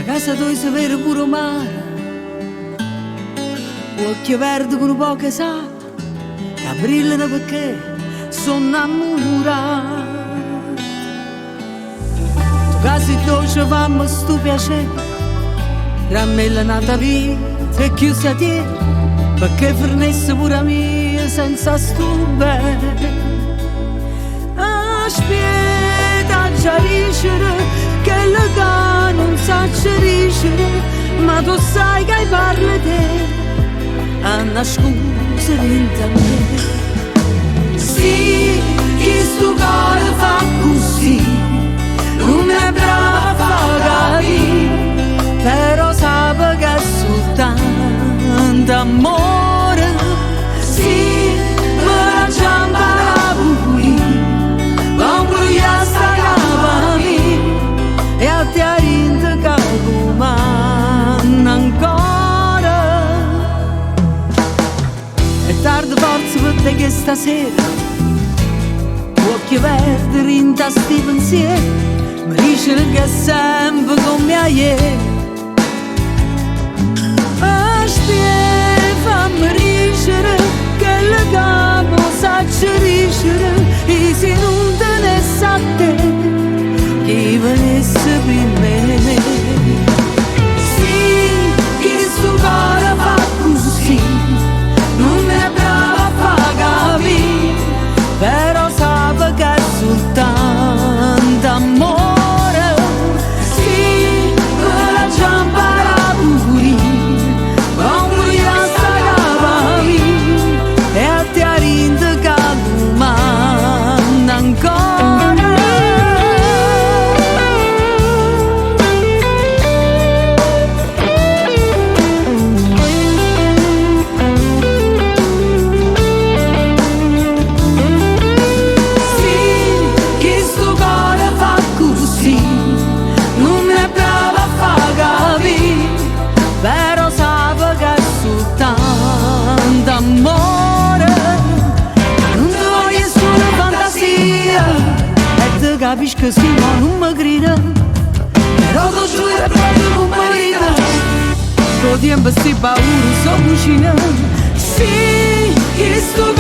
La casa tua si vede pure mare, occhi verdi con un po' che sa, che brillano perché sono innamorata. Tu casa dolce fammi sto piacere, rammella nata vita e chiusa a te, perché fornesse pure a me senza stupere. Aspetta a chiariscere che la cara non sa chiariscere, ma tu sai che parli te, a nascondere dentro a me. Sì, che sto cuore fa così, non è brava a far capire, però sape che è soltanto amore. Sì, me la già imparavo pulire, ma pure sta capa mia, e a te rinde che comanda ancora. È tardi forse per te che stasera, occhi verdi rintasti pensieri, mi dicono che è sempre come ieri. Aspetta, fammi dicere che la capo sa dicere, e se non tenesse a te, che venisse prima me. Sì, che sto cuore fa così, non è brava a far capire, però sape che è soltanto amore. Sì, me la già imparavo pure, ma pure sta capa mia, e a te rinde che comanda ancora. Capisci che sì, ma non mi grida, però tu giuro proprio con marito, con tempo sti paura sono vicina. Sì, che sto